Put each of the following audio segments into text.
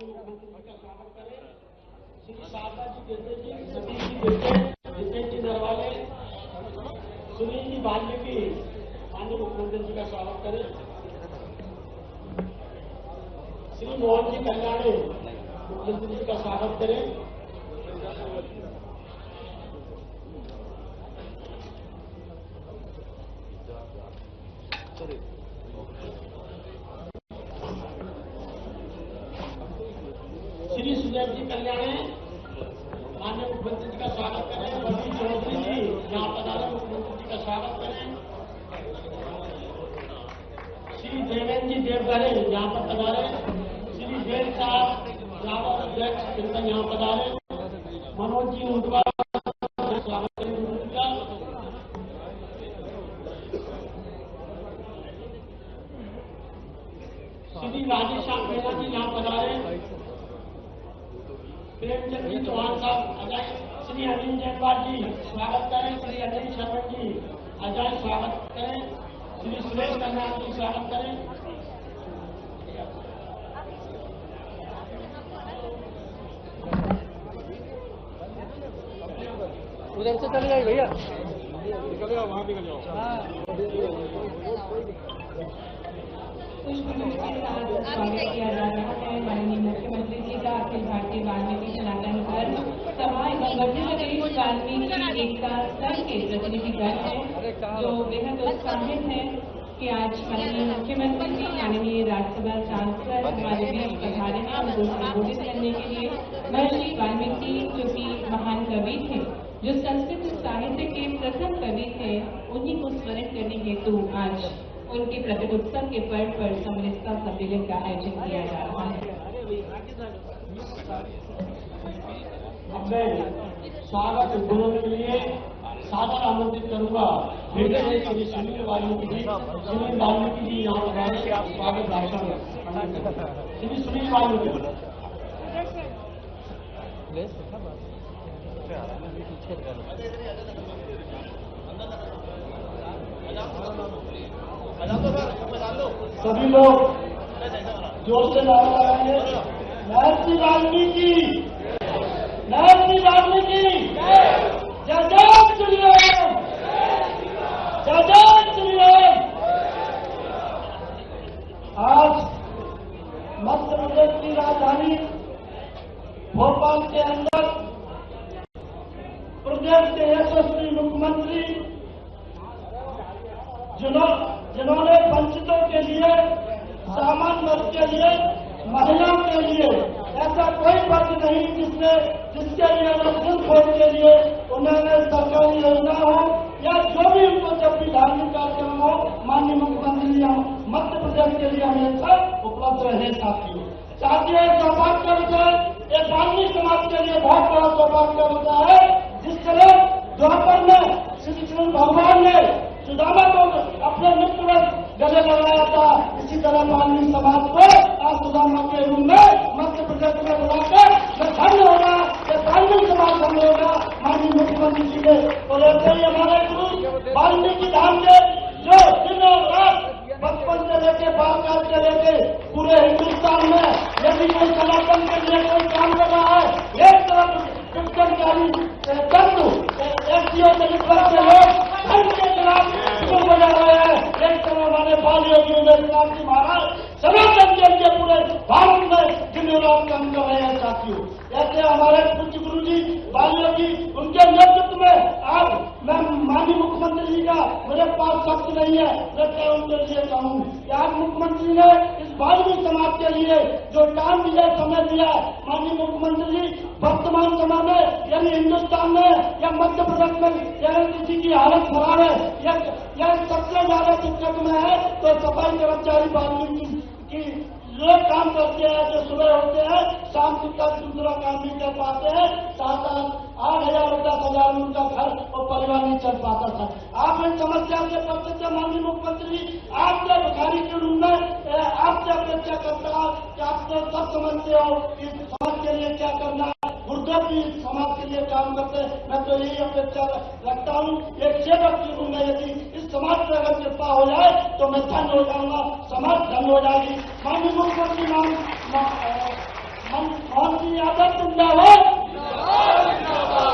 मुख्यमंत्री का स्वागत करें। श्री शारदा जी देते जी, सतीश जी देते, जितेंद्र जी नरवाले, सुनील जी वाल्मीकि माननीय मुख्यमंत्री जी का स्वागत करें। श्री मोहन जी कल्याणी मुख्यमंत्री जी का स्वागत करें। श्री सुदेव जी कल्याणी माननीय मुख्यमंत्री जी का स्वागत करें। रवि चौधरी जी यहाँ पधारे, मुख्यमंत्री जी का स्वागत करें। श्री देवेंद्र जी देवधरे यहाँ पर पधारे। श्री वेद साहब रावत अध्यक्ष चिंतन यहाँ पधारे। मनोज जी ऊंटवा स्वागत करें मुख्यमंत्री का। श्री राजेश्याम मेहरा जी यहाँ पधारे। प्रेमचंद जी चौहान साहब अजय। श्री अनिल जयपाल जी स्वागत करें। श्री अनिल शर्मा जी अजय स्वागत करें। श्री सुरेश कन्या जी स्वागत करें। उधर से चले जाइए भैया, निकल जाओ, वहाँ निकल जाओ। स्वागत किया जा रहा है माननीय मुख्यमंत्री जी का अखिल भारतीय वाल्मीकि सनातन धर्म सभा एवं वाल्मीकि एकता संघ के प्रतिनिधिगण है जो बेहद उत्साहित है कि आज माननीय मुख्यमंत्री जी माननीय राज्यसभा सांसद हमारे बीच पधारे हैं उनको संबोधित करने के लिए। महर्षि वाल्मीकि जो कि महान कवि थे, जो संस्कृत साहित्य के प्रथम कवि थे, उन्हीं को स्मरण करने हेतु आज उनके प्रकट उत्सव के पर्व पर समरसता सम्मेलन का आयोजन किया जा रहा है। अब मैं स्वागत उद्बोधन के लिए सादर आमंत्रित करूंगा फिर से श्री सुनील वाल्मीकि जी। सुनील वाल्मीकि जी यहाँ पर आप स्वागत भाषण श्री सुनील वाल्मीकि। सभी लोग जोर से नारा लगाएंगे। महर्षि वाल्मीकि, महर्षि वाल्मीकि, जय जय श्री राम, जय जय श्री राम। आज मध्य प्रदेश की राजधानी भोपाल के अंदर प्रदेश के यशस्वी मुख्यमंत्री जिन्होंने वंचितों के लिए, सामान्य वर्ग के लिए, महिलाओं के लिए ऐसा कोई वर्ग नहीं जिसके लिए दिल खोज के लिए उन्होंने सरकारी योजना हो या जो भी उनको जब भी धार्मिक कार्यक्रम हो, माननीय मुख्यमंत्री जी मध्य प्रदेश के लिए हमेशा उपलब्ध रहे। साथियों सौभाग्य का विषय एक वाल्मीकि समाज के लिए बहुत बड़ा सौभाग्य का विषय है। जिस तरह द्वापर में श्री कृष्ण भगवान ने सुदामा को अपने मित्र में गले लगाया था, इसी तरह वाल्मीकि समाज को आज सुदामा के रूप में मध्य प्रदेश में बुलाकर मैं धन्य होगा, वाल्मीकि समाज धन्य होगा माननीय मुख्यमंत्री जी ने। और ऐसे ही हमारे गुरु वाल्मीकि धाम के जो दिनों रात बचपन से लेके बालकाल से लेके पूरे हिंदुस्तान में यदि कोई सनातन के लिए कोई काम कर रहा है, एक तरफ शिक्षणकारी तत्व एससीओ दलित वर्ग के लोग धर्म के खिलाफ क्यों बजा रहे हैं, एक तरह हमारे बाल योगी उमेदवार जी महाराज सनातन के लिए पूरे भारत में दिनों रात काम कर रहे हैं। साथियों ऐसे हमारे पूज्य गुरु जी बाल योगी, उनके नेतृत्व में आज मैं माननीय मुख्यमंत्री जी का मेरे पास शब्द नहीं है, मैं क्या उनके लिए कहूँ कि आज मुख्यमंत्री ने इस वाल्मीकि समाज के लिए जो टाइम दिया, समय दिया, माननीय मुख्यमंत्री जी वर्तमान समय में यानी हिंदुस्तान में या मध्य प्रदेश में अगर किसी की हालत खराब है या सबसे ज्यादा दिक्कत में है तो सफाई कर्मचारी वाल्मीकि की लोग काम करते हैं, जो सुबह होते हैं शाम तक दूसरा काम भी कर पाते हैं। 7-8 10,000 उनका घर और परिवार नहीं चल पाता था। आप इन समस्या से परिचित है माननीय मुख्यमंत्री जी। आपके अधिकारी के रूप में आपसे अपेक्षा करता है कि आप तो सब समझते हो कि समाज के लिए क्या करना है, गुर्दों की समाज के लिए काम करते हैं। मैं तो यही अपेक्षा रखता हूँ एक सेवक के रूप में, यदि इस समाज पर अगर कृपा हो जाए तो मैं धन्य हो जाऊंगा, समाज धन्य हो जाएगी। माननीय मुख्यमंत्री मोहन सिंह यादव जिंदाबाद,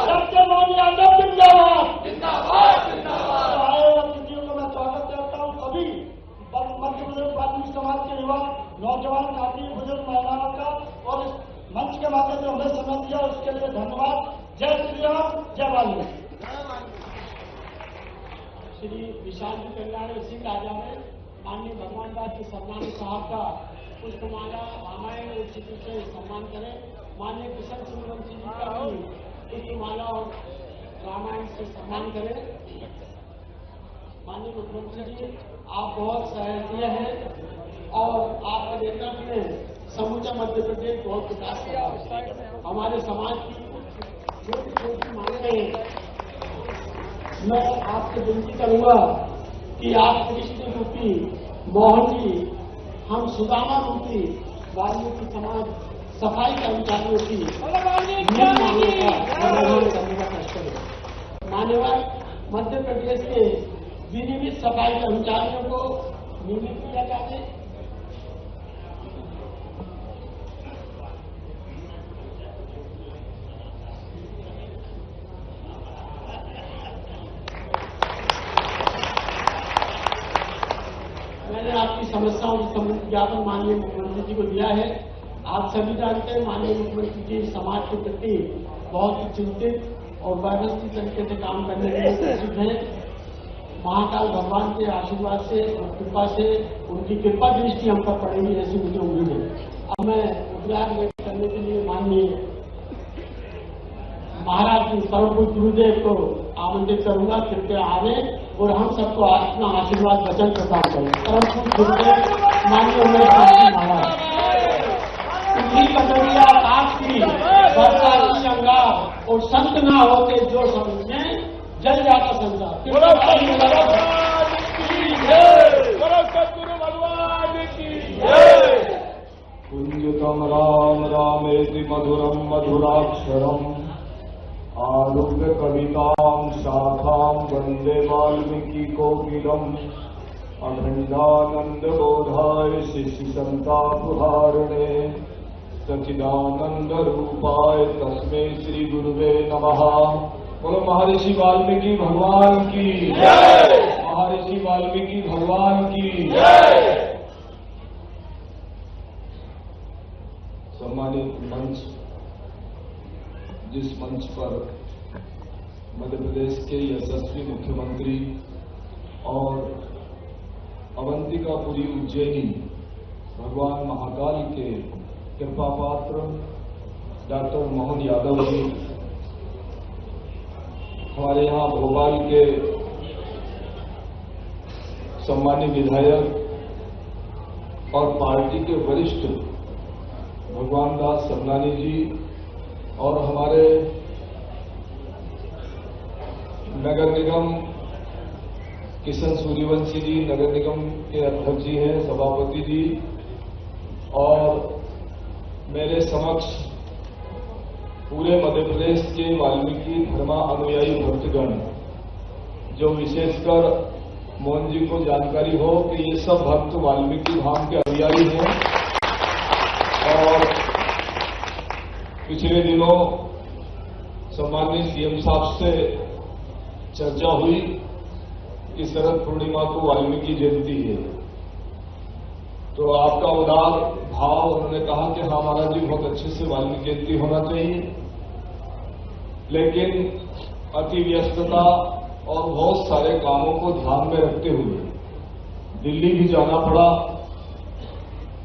डॉक्टर मोहन यादव जिंदाबाद। तो आए अतिथियों को मैं स्वागत करता हूँ। सभी मध्य प्रदेश वाल्मीकि समाज के युवा, नौजवान साथी, बुजुर्ग महिलाओं का और इस मंच के माध्यम से हमें समय दिया, उसके लिए धन्यवाद। जय श्री राम, जय वाल्मीकि। श्री विशाल जी कल्याण सिंह राजा ने माननीय भगवान दास जी सम्मान साहब का पुष्पमाला रामायण और चित्र से सम्मान करें। माननीय किशन सिंह वंशी जी का भी पुष्पमाला और रामायण से सम्मान करें। माननीय मुख्यमंत्री जी, आप बहुत सराहनीय हैं और आपके नेतृत्व में समूचा मध्य प्रदेश बहुत विकास कर रहा है। हमारे समाज की छोटी छोटी मांगें मैं आपसे विनती करूंगा कि आप कृष्ण रूपी मोहन जी, हम सुदामा रूपी वाल्मीकि समाज सफाई कर्मचारियों की मांगों का समाधान करने का कष्ट करें। मान्यवर मध्य प्रदेश के विनियमित सफाई कर्मचारियों को नियमित किया जाए। मैंने आपकी समस्याओं की संबंधित ज्ञापन माननीय मुख्यमंत्री जी को दिया है। आप सभी जानते हैं माननीय मुख्यमंत्री जी समाज के प्रति बहुत ही चिंतित और व्यवस्थित तरीके से काम करने के लिए प्रसिद्ध हैं। महाकाल भगवान के आशीर्वाद से और कृपा से उनकी कृपा दृष्टि हम पर पड़ेगी, ऐसी मुझे उम्मीद है। अब मैं उपराग व्यक्त करने के लिए माननीय महाराज जी परम पूज्य गुरुदेव को आमंत्रित करूंगा। कृपया आवे और हम सबको अपना आशीर्वाद वचन प्रदान करें। परम पूज्य गुरुदेव माननीय महाराज उनकी पटरिया काट की बरसाती अंगार और संत ना होते जो समझ जल जाता संसार। कुंजतम राम रामेति मधुरम मधुराक्षरम आरुह्य कवितां शाखां वंदे वाल्मीकि कोकिलम् अखंडानंद बोधाय शिष्य संतापहारणे सच्चिदानंद रूपाय तस्मै श्री गुरुवे नमः। बोलो महर्षि वाल्मीकि भगवान की जय। महर्षि वाल्मीकि भगवान की जय। सम्मानित मंच, जिस मंच पर मध्य प्रदेश के यशस्वी मुख्यमंत्री और अवंतिकापुरी उज्जैनी भगवान महाकाल के कृपा पात्र डॉक्टर मोहन यादव जी, हमारे यहाँ भोपाल के सम्मानित विधायक और पार्टी के वरिष्ठ भगवान दास समनानी जी और हमारे नगर निगम किशन सूर्यवंशी जी, नगर निगम के अध्यक्ष जी हैं, सभापति जी, और मेरे समक्ष पूरे मध्य प्रदेश के वाल्मीकि धर्मानुयायी भक्तगण, जो विशेषकर मोहन जी को जानकारी हो कि ये सब भक्त वाल्मीकि धाम के अनुयायी हैं। और पिछले दिनों सम्माननीय सीएम साहब से चर्चा हुई कि शरद पूर्णिमा को वाल्मीकि जयंती है, तो आपका उदार भाव, उन्होंने कहा कि हाँ महाराज जी बहुत अच्छे से वाल्मीकि जयंती होना चाहिए, लेकिन अति व्यस्तता और बहुत सारे कामों को ध्यान में रखते हुए दिल्ली भी जाना पड़ा।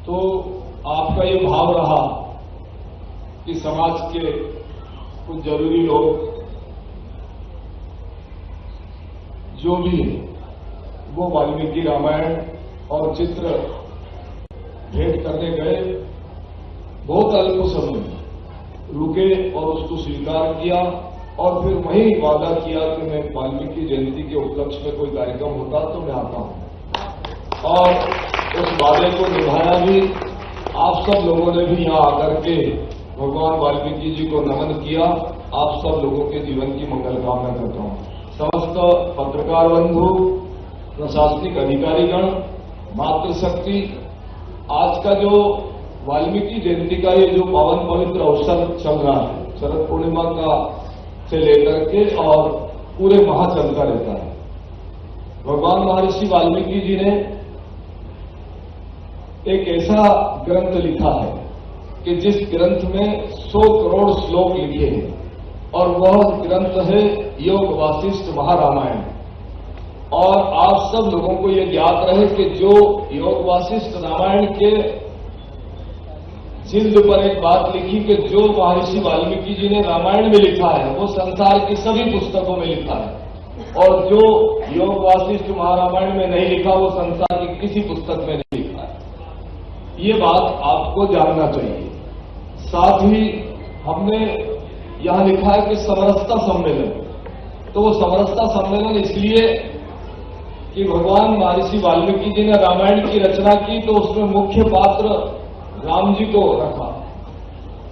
तो आपका ये भाव रहा कि समाज के कुछ जरूरी लोग जो भी वो वाल्मीकि रामायण और चित्र भेंट करने गए, बहुत अल्प समय रुके और उसको स्वीकार किया और फिर वहीं वादा किया कि मैं वाल्मीकि जयंती के उपलक्ष्य में कोई कार्यक्रम होता तो मैं आता हूं, और उस वादे को निभाया भी। आप सब लोगों ने भी यहाँ आकर के भगवान वाल्मीकि जी को नमन किया। आप सब लोगों के जीवन की मंगल कामना करता हूं। समस्त पत्रकार बंधु, प्रशासनिक अधिकारीगण, मातृशक्ति, आज का जो वाल्मीकि जयंती का ये जो पावन पवित्र अवसर चल रहा है, शरद पूर्णिमा का से लेकर के और पूरे माह चलता रहता है। भगवान महर्षि वाल्मीकि जी ने एक ऐसा ग्रंथ लिखा है कि जिस ग्रंथ में 100 करोड़ श्लोक लिखे हैं और वह ग्रंथ है योग वासिष्ठ महारामायण। और आप सब लोगों को यह ज्ञात रहे कि जो योग वासिष्ठ रामायण के जिल्द पर एक बात लिखी कि जो महर्षि वाल्मीकि जी ने रामायण में लिखा है वो संसार की सभी पुस्तकों में लिखा है, और जो योग वासिष्ठ महारामायण में नहीं लिखा वो संसार की किसी पुस्तक में नहीं लिखा है। ये बात आपको जानना चाहिए। साथ ही हमने यहां लिखा है कि समरसता सम्मेलन, तो वो समरसता सम्मेलन इसलिए कि भगवान महर्षि वाल्मीकि जी ने रामायण की रचना की तो उसमें मुख्य पात्र राम जी को रखा,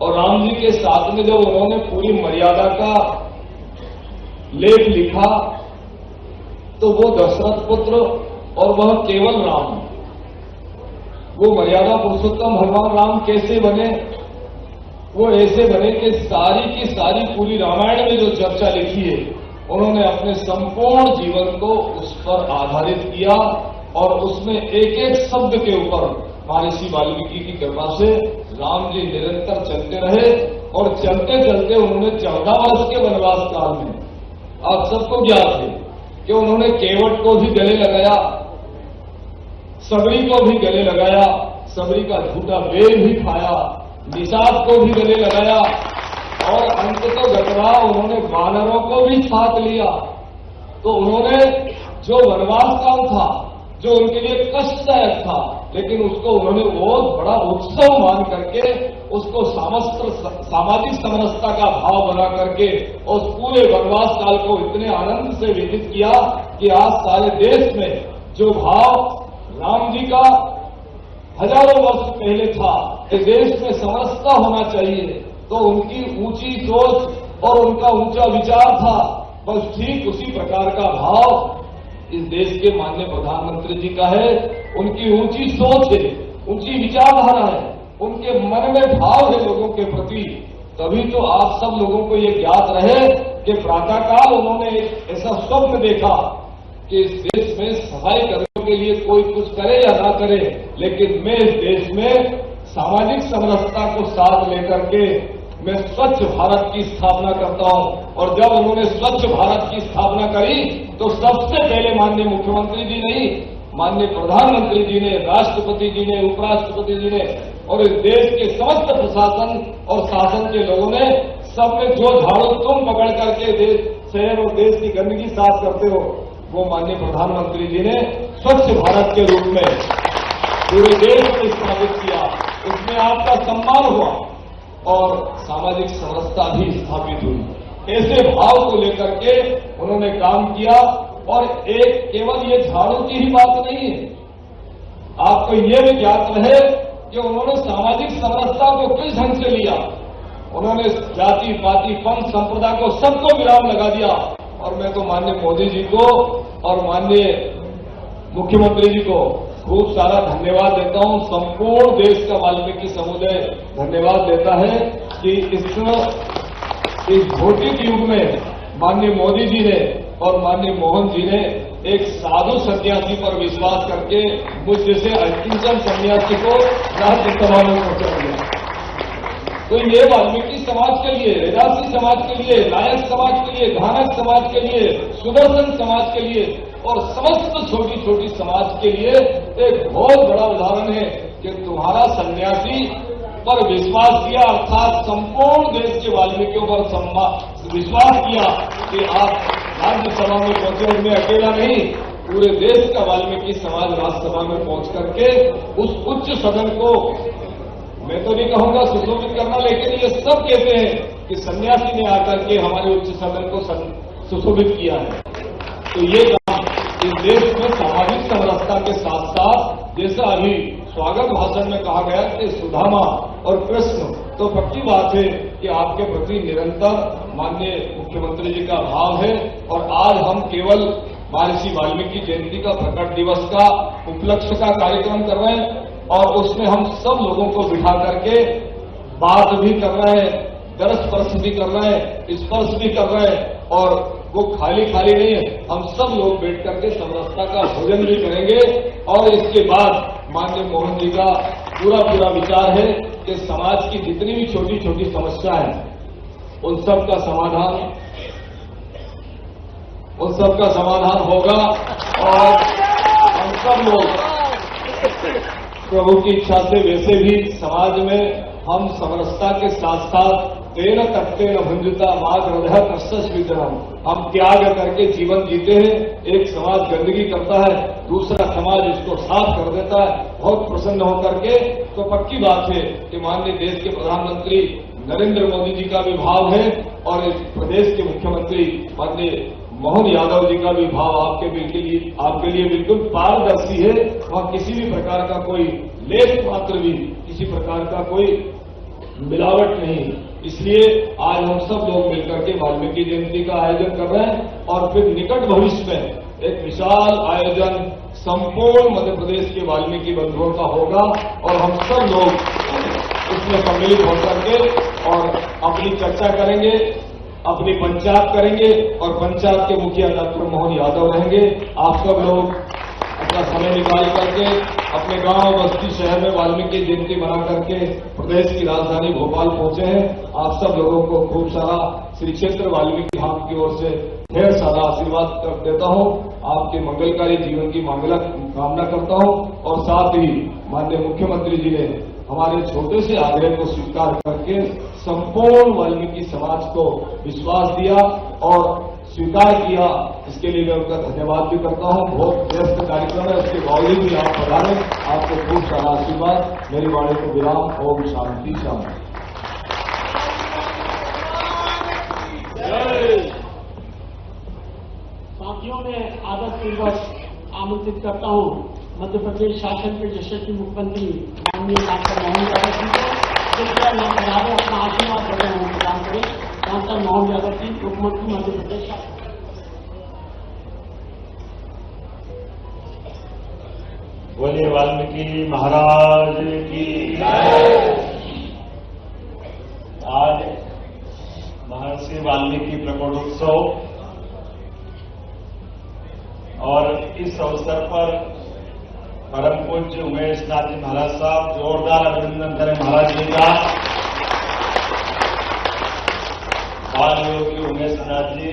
और राम जी के साथ में जब उन्होंने पूरी मर्यादा का लेख लिखा तो वो दशरथ पुत्र और वह केवल राम, वो मर्यादा पुरुषोत्तम भगवान राम कैसे बने? वो ऐसे बने कि सारी की सारी पूरी रामायण में जो चर्चा लिखी है उन्होंने अपने संपूर्ण जीवन को उस पर आधारित किया, और उसमें एक एक शब्द के ऊपर महर्षि वाल्मीकि की कृपा से राम जी निरंतर चलते रहे, और चलते चलते उन्होंने 14 वर्ष के वनवास काल में, आप सबको ज्ञात है कि उन्होंने केवट को भी गले लगाया, सबरी को भी गले लगाया, सबरी का झूठा बेल भी खाया, निषाद को भी गले लगाया, और अंत तो गतरा उन्होंने वानरों को भी साथ लिया। तो उन्होंने जो वनवास काल था जो उनके लिए कष्टदायक था, लेकिन उसको उन्होंने बहुत बड़ा उत्सव मान करके उसको सामाजिक समरसता का भाव बना करके उस पूरे वनवास काल को इतने आनंद से व्यतीत किया कि आज सारे देश में जो भाव राम जी का हजारों वर्ष पहले था कि देश में समरसता होना चाहिए, तो उनकी ऊंची सोच और उनका ऊंचा विचार था, बस ठीक उसी प्रकार का भाव इस देश के माननीय प्रधानमंत्री जी का है। उनकी ऊंची सोच है, ऊंची विचारधारा है, उनके मन में भाव है लोगों के प्रति। तभी तो आप सब लोगों को ये ज्ञात रहे कि प्रातःकाल उन्होंने एक ऐसा स्वप्न देखा कि इस देश में सफाई कर्मियों के लिए कोई कुछ करे या ना करे, लेकिन मैं इस देश में सामाजिक समरसता को साथ लेकर के मैं स्वच्छ भारत की स्थापना करता हूं। और जब उन्होंने स्वच्छ भारत की स्थापना करी तो सबसे पहले माननीय मुख्यमंत्री जी नहीं, माननीय प्रधानमंत्री जी ने, राष्ट्रपति जी ने, उपराष्ट्रपति जी ने और इस देश के समस्त प्रशासन और शासन के लोगों ने सबने जो झाड़ू तुम पकड़ करके देश, शहर और देश की गंदगी साफ करते हो, वो माननीय प्रधानमंत्री जी ने स्वच्छ भारत के रूप में पूरे देश में स्थापित किया। उसमें आपका सम्मान हुआ और सामाजिक समरसता भी स्थापित हुई। ऐसे भाव को लेकर के उन्होंने काम किया, और एक केवल ये झाड़ू की ही बात नहीं है, आपको ये भी ज्ञात रहे कि उन्होंने सामाजिक समरसता को किस ढंग से लिया। उन्होंने जाति पाति पंथ संप्रदाय को सबको विराम लगा दिया, और मैं तो माननीय मोदी जी को और माननीय मुख्यमंत्री जी को खूब सारा धन्यवाद देता हूं। संपूर्ण देश का वाल्मीकि समुदाय धन्यवाद देता है कि इस भौतिक युग में माननीय मोदी जी ने और माननीय मोहन जी ने एक साधु सन्यासी पर विश्वास करके मुझ जैसे अकिंचन सन्यासी को राज्यसभा में पहुंचा दिया। तो ये वाल्मीकि समाज के लिए, रैदासी समाज के लिए, नायक समाज के लिए, घानक समाज के लिए, सुदर्शन समाज के लिए और समस्त छोटी छोटी समाज के लिए एक बहुत बड़ा उदाहरण है कि तुम्हारा सन्यासी पर विश्वास किया, अर्थात संपूर्ण देश के वाल्मीकियों पर विश्वास किया कि आप राज्यसभा में पहुंचे। उनमें अकेला नहीं, पूरे देश का वाल्मीकि समाज राज्यसभा में पहुंच करके उस उच्च सदन को, मैं तो नहीं कहूंगा सुशोभित करना, लेकिन ये सब कहते हैं कि सन्यासी ने आकर के हमारे उच्च सदन को सुशोभित किया है। तो ये काम इस देश में सामाजिक समरसता के साथ साथ, जैसा अभी स्वागत भाषण में कहा गया कि सुदामा और कृष्ण, तो पक्की बात है कि आपके प्रति निरंतर माननीय मुख्यमंत्री जी का भाव है। और आज हम केवल महर्षि वाल्मीकि जयंती का प्रकट दिवस का उपलक्ष्य का कार्यक्रम कर रहे हैं, और उसमें हम सब लोगों को बिठा करके बात भी कर रहे हैं, दर स्पर्श भी कर रहे हैं, स्पर्श भी कर रहे हैं, और वो खाली खाली नहीं है, हम सब लोग बैठ करके समरसता का भोजन भी करेंगे। और इसके बाद माननीय मोहन जी का पूरा विचार है कि समाज की जितनी भी छोटी छोटी समस्या है उन सब का समाधान होगा, और हम सब लोग प्रभु की इच्छा से वैसे भी समाज में हम समरसता के साथ साथ तेन तत्तेन भुंजता माग हृदय कष्ट वितरण, हम त्याग करके जीवन जीते हैं। एक समाज गंदगी करता है, दूसरा समाज इसको साफ कर देता है, बहुत प्रसन्न होकर के। तो पक्की बात है कि माननीय देश के प्रधानमंत्री नरेंद्र मोदी जी का भी भाव है, और इस प्रदेश के मुख्यमंत्री माननीय मोहन यादव जी का भी भाव आपके लिए बिल्कुल पारदर्शी है। वहां किसी भी प्रकार का कोई लेख मात्र भी, किसी प्रकार का कोई मिलावट नहीं। इसलिए आज हम सब लोग मिलकर के वाल्मीकि जयंती का आयोजन कर रहे हैं, और फिर निकट भविष्य में एक विशाल आयोजन संपूर्ण मध्य प्रदेश के वाल्मीकि बंधुओं का होगा, और हम सब लोग इसमें सम्मिलित होकर के और अपनी चर्चा करेंगे, अपनी पंचायत करेंगे, और पंचायत के मुखिया डॉक्टर मोहन यादव रहेंगे। आप सब लोग अपना समय निकाल करके अपने गांव, बस्ती, शहर में वाल्मीकि जयंती मना करके प्रदेश की राजधानी भोपाल पहुंचे हैं। आप सब लोगों को खूब सारा श्री क्षेत्र वाल्मीकि धाम की ओर से ढेर सारा आशीर्वाद देता हूं। आपके मंगलकारी जीवन की कामना करता हूं, और साथ ही माननीय मुख्यमंत्री जी ने हमारे छोटे से आग्रह को स्वीकार करके संपूर्ण वाल्मीकि समाज को विश्वास दिया और स्वीकार किया। इसके लिए मैं उनका धन्यवाद भी करता हूं। बहुत व्यस्त कार्यक्रम है, उसके बावजूद भी आप पधारे, आपको खूब सारा आशीर्वाद। मेरी वाणी को विराम। ओम शांति शांति। साथियों, मैं आदरपूर्वक आमंत्रित करता हूं मध्य प्रदेश शासन के यशस्वी मुख्यमंत्री माननीय डॉक्टर मोहन यादव जी को, कृपया यहाँ पधारे, अपना आशीर्वाद प्रदान करें। डॉक्टर मोहन यादव जी, मुख्यमंत्री मध्य प्रदेश शासन। बोलिए वाल्मीकि महाराज की आज महर्षि वाल्मीकि प्रकटोत्सव, और इस अवसर पर परम पूज्य उमेश नाथ जी महाराज साहब, जोरदार अभिनंदन करें महाराज जी का। बाल योगी उमेश नाथ जी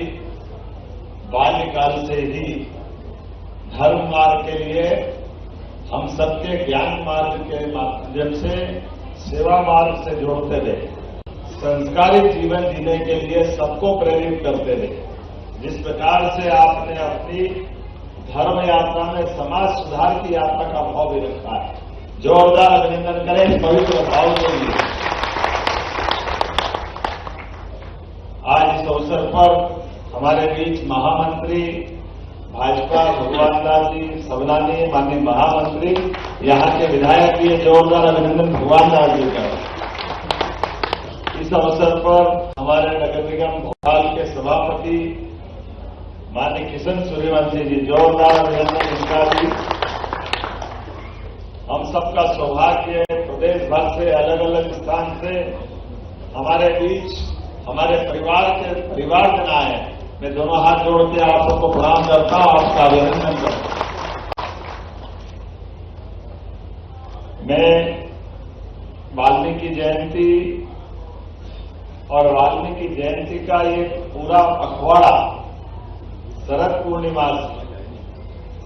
बाल्यकाल से ही धर्म मार्ग के लिए, हम सबके ज्ञान मार्ग के माध्यम से, सेवा मार्ग से जोड़ते थे, संस्कारित जीवन जीने के लिए सबको प्रेरित करते थे। जिस प्रकार से आपने अपनी धर्म यात्रा में समाज सुधार की यात्रा का भाव भी रखा है, जोरदार अभिनंदन करें इस पवित्र भाव के लिए। आज इस अवसर पर हमारे बीच महामंत्री भाजपा भगवान दास जी सबलानी, माननीय महामंत्री, यहाँ के विधायक भी, जोरदार अभिनंदन भगवान दास जी का। इस अवसर पर हमारे नगर निगम भोपाल के सभापति माननीय किशन सूर्यवंशी जी, जोरदार अभिनंदन इनका भी। हम सबका सौभाग्य प्रदेश भर से, अलग अलग स्थान से हमारे बीच हमारे परिवार जन आए। मैं दोनों हाथ जोड़ के आप सबको प्रणाम करता हूं, आपका अभिनंदन करता हूं। मैं वाल्मीकि जयंती और वाल्मीकि जयंती का ये पूरा पखवाड़ा शरद पूर्णिमा से,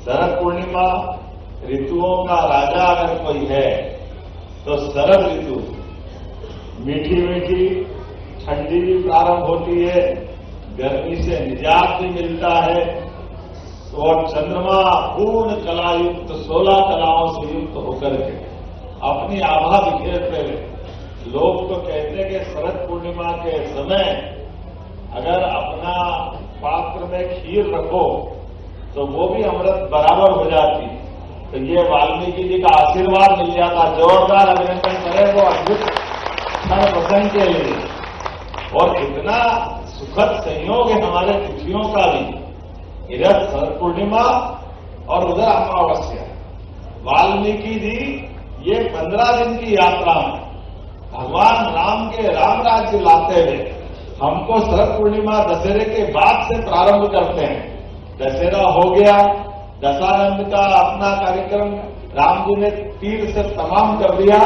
शरद पूर्णिमा ऋतुओं का राजा अगर कोई है तो शरद ऋतु, मीठी मीठी ठंडी भी प्रारंभ होती है, गर्मी से निजात भी मिलता है, और चंद्रमा पूर्ण कलायुक्त 16 कलाओं से युक्त होकर के अपनी आभा बिखेरते हुए। लोग तो कहते हैं कि शरद पूर्णिमा के समय अगर अपना पात्र में खीर रखो तो वो भी अमृत बराबर हो जाती। तो ये वाल्मीकि जी का आशीर्वाद मिल जाता। जोरदार अभिनंदन करें वो अद्भुत क्षण प्रसंग के लिए। और इतना सुखद संयोग है हमारे तिथियों का भी, इधर शरद पूर्णिमा और उधर अमावस्या। वाल्मीकि जी ये 15 दिन की यात्रा में भगवान राम के राम राज्य लाते हुए हमको शरद पूर्णिमा दशहरे के बाद से प्रारंभ करते हैं। दशहरा हो गया, दशानंद का अपना कार्यक्रम राम जी ने तीर से तमाम कर दिया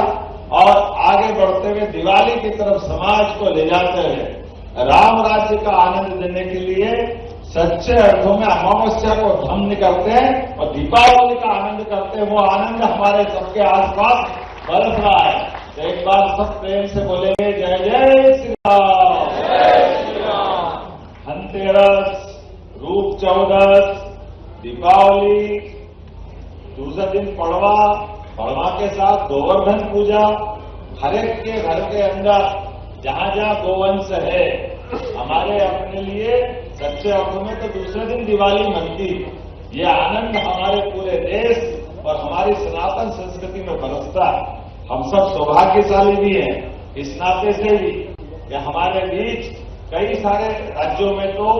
और आगे बढ़ते हुए दिवाली की तरफ समाज को ले जाते हुए राम राज्य का आनंद देने के लिए सच्चे अर्थों में अमावस्या को धन्य करते हैं और दीपावली का आनंद करते हैं। वो आनंद हमारे सबके आसपास बरस रहा है। तो एक बार सब प्रेम से बोलेंगे जय जय श्री राम। धनतेरस, रूप चौदस, दीपावली, दूसरे दिन पड़वा, पड़वा के साथ गोवर्धन पूजा, हर एक के घर के अंदर जहां जहां गोवंश है हमारे अपने लिए सच्चे अर्थों में तो दूसरे दिन दिवाली मनती। ये आनंद हमारे पूरे देश और हमारी सनातन संस्कृति में बरसता है। हम सब सौभाग्यशाली भी हैं इस नाते से भी कि हमारे बीच कई सारे राज्यों में तो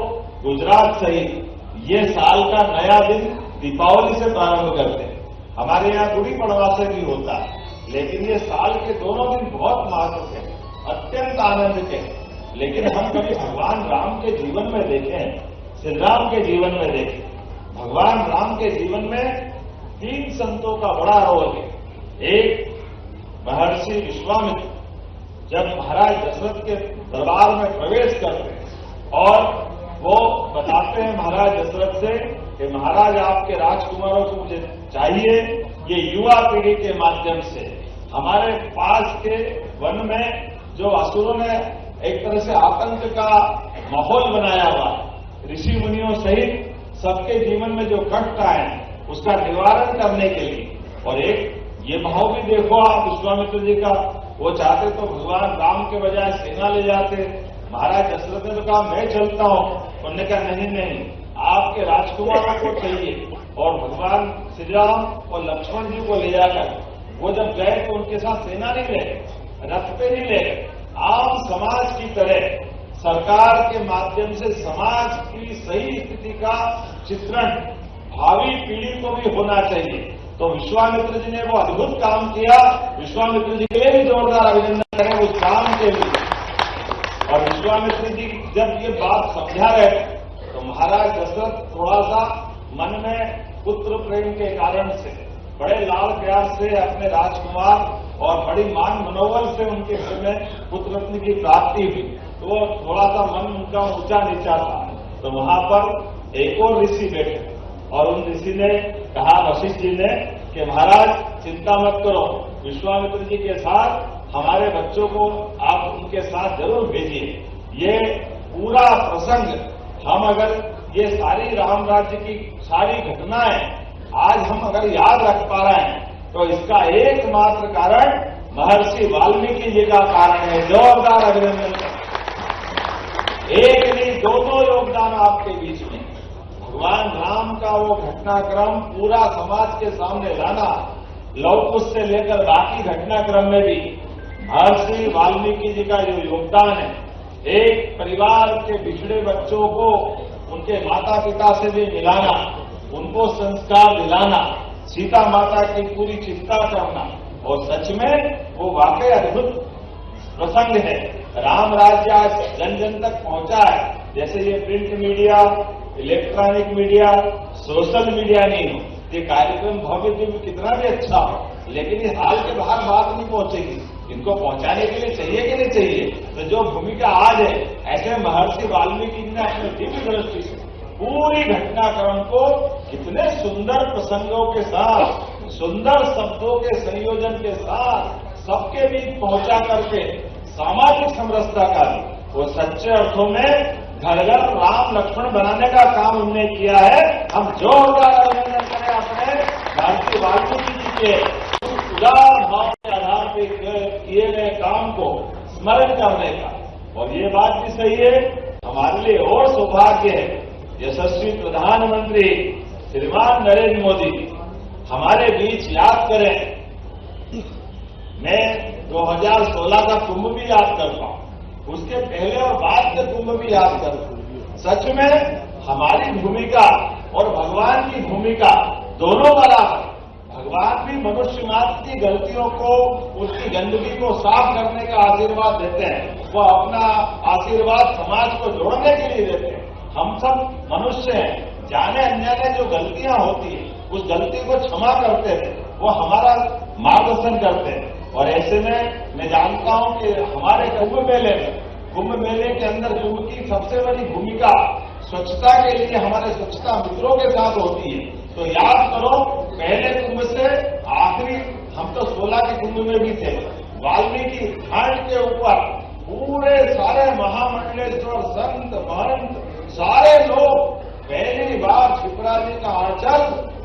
गुजरात सहित ये साल का नया दिन दीपावली से प्रारंभ करते हैं। हमारे यहाँ गुड़ी पड़वा से भी होता है, लेकिन ये साल के दोनों दिन बहुत महत्व के, अत्यंत आनंद के। लेकिन हम कभी भगवान राम के जीवन में देखें, श्री राम के जीवन में देखें, भगवान राम के जीवन में 3 संतों का बड़ा रोल है। एक महर्षि विश्वामित्र जब महाराज दशरथ के दरबार में प्रवेश करते हैं और वो बताते हैं महाराज दशरथ से कि महाराज आपके राजकुमारों को मुझे चाहिए, ये युवा पीढ़ी के माध्यम से हमारे पास के वन में जो असुरों ने एक तरह से आतंक का माहौल बनाया हुआ है, ऋषि मुनियों सहित सबके जीवन में जो कष्ट आए उसका निवारण करने के लिए। और एक ये भाव भी देखो आप विश्वामित्र जी का, वो चाहते तो भगवान राम के बजाय सेना ले जाते। महाराज दशरथ ने तो कहा मैं चलता हूं, उन्होंने कहा नहीं नहीं आपके राजकुमारों को चाहिए। और भगवान श्री राम और लक्ष्मण जी को ले जाकर वो जब गए तो उनके साथ सेना नहीं ले, रथ पे नहीं ले, आम समाज की तरह सरकार के माध्यम से समाज की सही स्थिति का चित्रण भावी पीढ़ी को भी होना चाहिए। तो विश्वामित्र जी ने वो अद्भुत काम किया। विश्वामित्र जी के लिए भी जोरदार अभिनंदन करें उस काम के लिए। और विश्वामित्र जी जब ये बात समझा रहे तो महाराज दशरथ थोड़ा सा मन में पुत्र प्रेम के कारण से बड़े लाल प्यार से अपने राजकुमार और बड़ी मान मनोबल से उनके घर में पुत्र रत्न की प्राप्ति हुई, तो वो थोड़ा सा मन उनका ऊंचा नीचा था। तो वहां पर एक और ऋषि बैठे और उन ऋषि ने कहा वशिष्ठ जी ने कि महाराज चिंता मत करो, विश्वामित्र जी के साथ हमारे बच्चों को आप उनके साथ जरूर भेजिए। ये पूरा प्रसंग हम अगर ये सारी राम राज्य की सारी घटनाएं आज हम अगर याद रख पा रहे हैं तो इसका एकमात्र कारण महर्षि वाल्मीकि जी का कारण है। जोरदार अभिनंदन। एक नहीं दो योगदान आपके बीच में। भगवान राम का वो घटनाक्रम पूरा समाज के सामने लाना, लव कुश से लेकर बाकी घटनाक्रम में भी महर्षि वाल्मीकि जी का जो योगदान है, एक परिवार के बिछड़े बच्चों को उनके माता पिता से भी मिलाना, उनको संस्कार दिलाना, सीता माता की पूरी चिंता करना, और सच में वो वाकई अद्भुत प्रसंग है। राम राज्य आज जन जन तक पहुंचा है। जैसे ये print media, electronic media, social media नहीं हो, ये कार्यक्रम भव्य दिव्य कितना भी अच्छा हो, लेकिन इस हाल के बाहर बात नहीं पहुंचेगी। इनको पहुंचाने के लिए चाहिए कि नहीं चाहिए? तो जो भूमिका आज है, ऐसे महर्षि वाल्मीकि ने अपने दिव्य दृष्टि से पूरी घटनाक्रम को कितने सुंदर प्रसंगों के साथ, सुंदर शब्दों के संयोजन के साथ सबके बीच पहुंचा करके सामाजिक समरसता का वो सच्चे अर्थों में घर घर राम लक्ष्मण बनाने का काम उन्होंने किया है। हम जोरदार अभिनंदन करें अपने महर्षि वाल्मीकि जी के उदार भाव के आधार पर किए गए काम को स्मरण करने का। और ये बात भी सही है, हमारे लिए और सौभाग्य है, यशस्वी प्रधानमंत्री श्रीमान नरेंद्र मोदी हमारे बीच याद करें। मैं 2016 का कुंभ भी याद करता हूं, उसके पहले और बाद के कुंभ भी याद करता हूं। सच में हमारी भूमिका और भगवान की भूमिका दोनों बराबर। भगवान भी मनुष्य मात्र की गलतियों को, उसकी गंदगी को साफ करने का आशीर्वाद देते हैं। वो अपना आशीर्वाद समाज को जोड़ने के लिए देते हैं। हम सब मनुष्य हैं, जाने अनजाने जो गलतियां होती है उस गलती को क्षमा करते हैं, वो हमारा मार्गदर्शन करते हैं। और ऐसे में मैं जानता हूं कि हमारे कुंभ मेले के अंदर कुंभ की सबसे बड़ी भूमिका स्वच्छता के लिए हमारे स्वच्छता मित्रों के साथ होती है। तो याद करो, पहले कुंभ से आखिरी, हम तो 16 के कुंभ में भी थे, वाल्मीकि घाट के ऊपर पूरे सारे महामंडलेश्वर संत महंत सारे लोग पहली बार क्षिप्रा जी का आंचल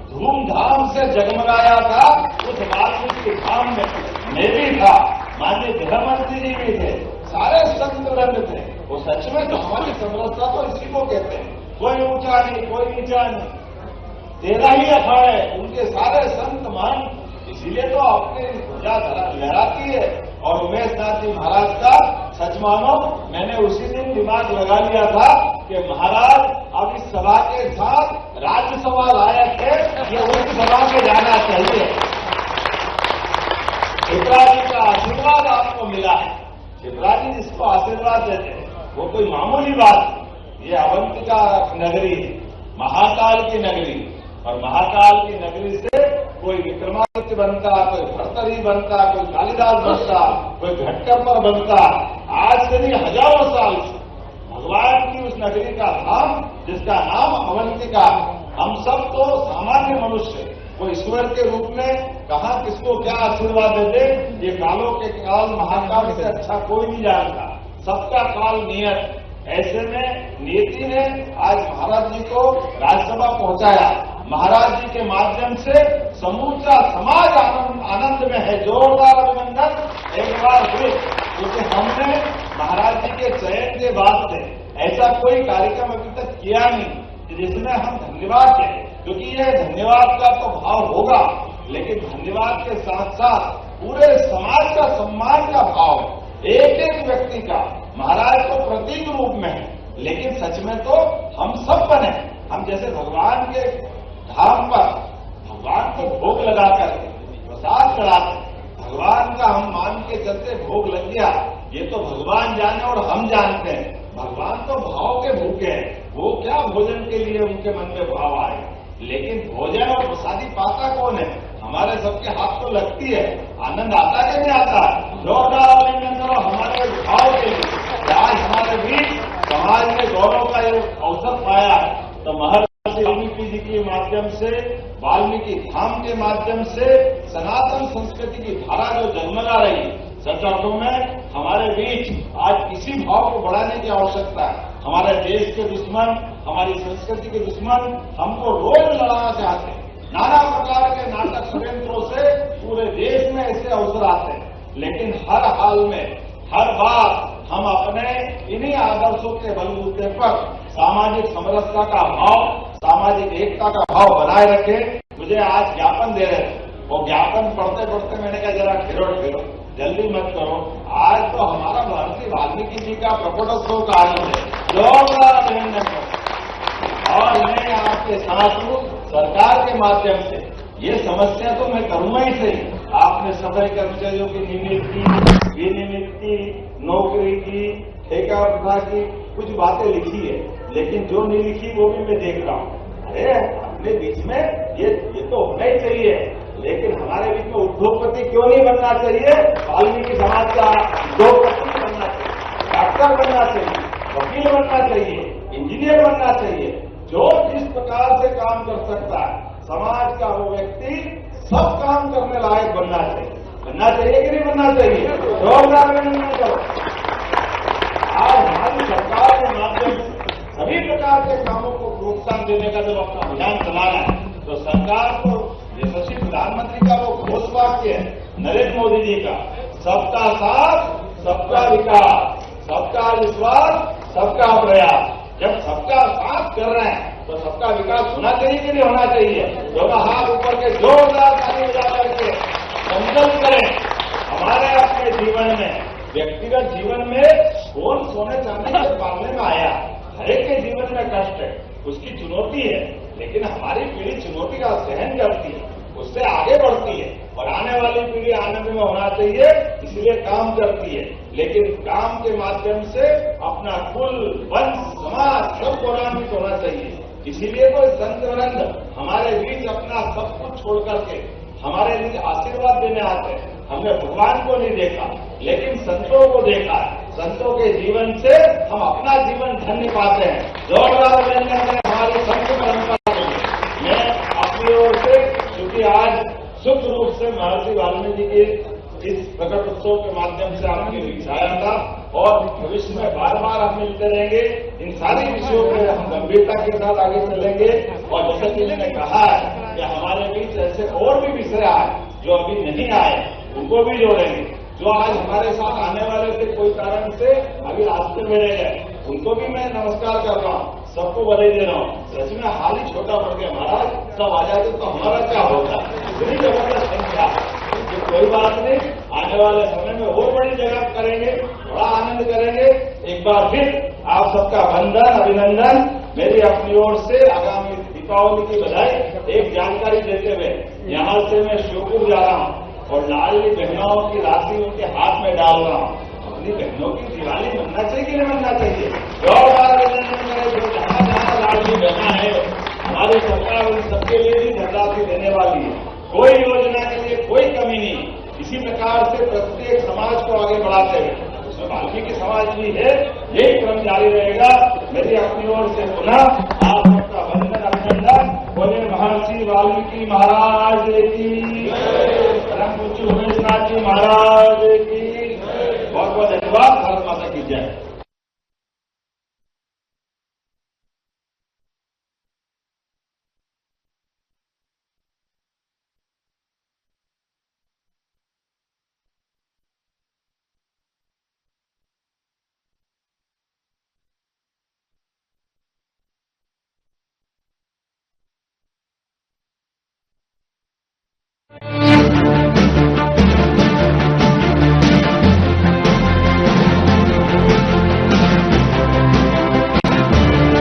धूमधाम से जगमगाया था। उस वाल्मीकि धाम में मैं भी था, माननीय गृह मंत्री जी भी थे, सारे संत वृंद थे। वो सच में तो हमारी समरसता तो इसी को कहते हैं, कोई ऊंचा नहीं कोई नीचा नहीं, तेरा ही अखाड़ा है। उनके सारे संत महंत इसीलिए तो अपनी ध्वजा लहराती है। और उमेश नाथ जी महाराज का सच मानो, मैंने उसी दिन दिमाग लगा लिया था कि महाराज अब इस सभा के साथ राज्यसभा लायक है, ये उस सभा में जाना चाहिए। शिवराज जी का आशीर्वाद आपको मिला है। शिवराज जी जिसको आशीर्वाद देते हैं वो कोई मामूली बात, ये अवंतिका नगरी है, महाकाल की नगरी, और महाकाल की नगरी से कोई विक्रमादित्य बनता, कोई भर्तरी बनता, कोई कालिदास बनता, कोई घटकपर बनता। आज से नहीं, हजारों साल से भगवान की उस नगरी का धाम जिसका नाम अवंतिका। हम सब तो सामान्य मनुष्य, वो ईश्वर के रूप में कहां किसको क्या आशीर्वाद दे दे, ये कालों के काल महाकाल से अच्छा कोई नहीं जानता। सबका काल नियत। ऐसे में नियति ने आज महाराज जी को राज्यसभा पहुंचाया। महाराज जी के माध्यम से समूचा समाज आनंद में है। जोरदार अभिनंदन एक बार फिर, क्योंकि हमने महाराज जी के चयन के बाद से ऐसा कोई कार्यक्रम अभी तक किया नहीं जिसमें हम धन्यवाद कहें, क्योंकि यह धन्यवाद का तो भाव होगा, लेकिन धन्यवाद के साथ साथ पूरे समाज का सम्मान का भाव, एक एक व्यक्ति का महाराज तो प्रतीक रूप में है, लेकिन सच में तो हम सब बने। हम जैसे भगवान के धाम पर भगवान को भोग लगाकर प्रसाद चढ़ाते, भगवान का हम मान के चलते भोग लग गया, ये तो भगवान जाने और हम जानते हैं। भगवान तो भाव के भूखे हैं, वो क्या भोजन के लिए उनके मन में भाव आए, लेकिन भोजन और प्रसादी पाता कौन है? हमारे सबके हाथ तो लगती है। आनंद आता कि नहीं आता? जोरदार अभिनंदन करो हमारे भाव के लिए। आज हमारे बीच समाज ने गौरव का ये अवसर पाया है, तो महर्षि वाल्मीकि जी के माध्यम से, वाल्मीकि धाम के माध्यम से सनातन संस्कृति की धारा जो जन्मला रही, सच अर्थों में हमारे बीच आज किसी भाव को बढ़ाने की आवश्यकता है। हमारे देश के दुश्मन, हमारी संस्कृति के दुश्मन हमको रोज लड़ाना चाहते हैं। नाना प्रकार के नाटक षड्यंत्रों से पूरे देश में ऐसे अवसर आते हैं, लेकिन हर हाल में, हर बार हम अपने इन्हीं आदर्शों के बलबूते पर सामाजिक समरसता का भाव, सामाजिक एकता का भाव बनाए रखें। मुझे आज ज्ञापन दे रहे थे, वो ज्ञापन पढ़ते पढ़ते मैंने कहा जरा ठहरो, जल्दी मत करो। आज तो हमारा महर्षि वाल्मीकि जी का प्रकटोत्सव का आनंद है, जोरदार अभिनंदन करो। और मैं आपके साथ हूं सरकार के माध्यम से। ये समस्या तो मैं करूंगा ही सही। आपने सफाई कर्मचारियों की नियुक्ति, विनियुक्ति, नौकरी की, ठेका प्रथा की कुछ बातें लिखी है, लेकिन जो नहीं लिखी वो भी मैं देख रहा हूं। अरे अपने बीच में ये तो होना ही चाहिए, लेकिन हमारे बीच में उद्योगपति क्यों नहीं बनना चाहिए? वाल्मीकि समाज का उद्योगपति बनना चाहिए, डॉक्टर बनना चाहिए, वकील बनना चाहिए, इंजीनियर बनना चाहिए। जो जिस प्रकार से काम कर सकता है समाज का वो व्यक्ति सब काम करने लायक बनना चाहिए कि नहीं बनना चाहिए? जोरदार अभिनंदन करो। आज हमारी सरकार के माध्यम से सभी प्रकार के कामों को प्रोत्साहन देने का जब अपना अभियान चलाना है, तो सरकार को यशस्वी प्रधानमंत्री का वो घोष वाक्य है नरेंद्र मोदी जी का, सबका साथ सबका विकास, सबका विश्वास, सबका प्रयास। जब सबका साथ कर रहे हैं तो सबका विकास होना चाहिए कि नहीं होना चाहिए? दोनों हाथ ऊपर के जोरदार ताली बजा करके संकल्प करें। हमारे अपने जीवन में, व्यक्तिगत जीवन में कौन सोने चांदी के पालने में आया? हर एक के जीवन में कष्ट है, उसकी चुनौती है, लेकिन हमारी पीढ़ी चुनौती का सहन करती है। उससे आगे बढ़ती है और आने वाली पीढ़ी आनंद में होना चाहिए, इसलिए काम करती है। लेकिन काम के माध्यम से अपना कुल, वंश, समाज सब गौरवान्वित होना चाहिए। इसीलिए तो संत वृंद हमारे बीच अपना सब कुछ छोड़ करके हमारे लिए आशीर्वाद देने आते हैं। हमने भगवान को नहीं देखा, लेकिन संतों को देखा है। संतों के जीवन से हम अपना जीवन धन्य पाते हैं। जोरदार व्यंजन है हमारी संत परंपरा के लिए। मैं अपनी ओर से, क्योंकि आज शुभ रूप से महर्षि वाल्मीकि के इस प्रकट उत्सव के माध्यम से आपके बीच आया था और भविष्य में बार बार हम मिलते रहेंगे। इन सारी विषयों पर हम गंभीरता के साथ आगे चलेंगे और जैसे कि मैंने कहा है कि हमारे बीच ऐसे और भी विषय आए जो अभी नहीं आए, उनको भी जोड़ेंगे। जो आज हमारे साथ आने वाले थे कोई कारण से अभी रास्ते में रह गए, उनको भी मैं नमस्कार कर रहा हूँ, सबको बधाई दे रहा हूँ। सच में हाल ही छोटा पड़ गया महाराज, सब आ जाते तो हमारा क्या होता। इतनी जबरदस्त संख्या, कोई बात नहीं, आने वाले समय में और बड़ी जगह करेंगे, बड़ा आनंद करेंगे। एक बार फिर आप सबका वंदन, अभिनंदन। मेरी अपनी ओर से आगामी दीपावली की बधाई। एक जानकारी देते हुए यहाँ से मैं श्योपुर जा रहा हूँ और लाडली बहनों की राशि उनके हाथ में डाल रहा हूँ। अपनी बहनों की दिवाली मनना चाहिए कि नहीं मनना चाहिए? जो जहाँ जहाँ लाडली बहना है, हमारी सरकार उन सबके लिए भी धनराशि देने वाली है। कोई योजना के लिए कोई कमी नहीं। इसी प्रकार से प्रत्येक समाज को आगे बढ़ाते हुए उसमें वाल्मीकि समाज भी है, यही क्रम जारी रहेगा। मेरी अपनी ओर से पुनः आप सबका वंदन, अभिनंदन। बोले महर्षि वाल्मीकि महाराज की, परम पूज्य उमेश नाथ जी महाराज की बहुत बहुत धन्यवाद। भारत माता की जय।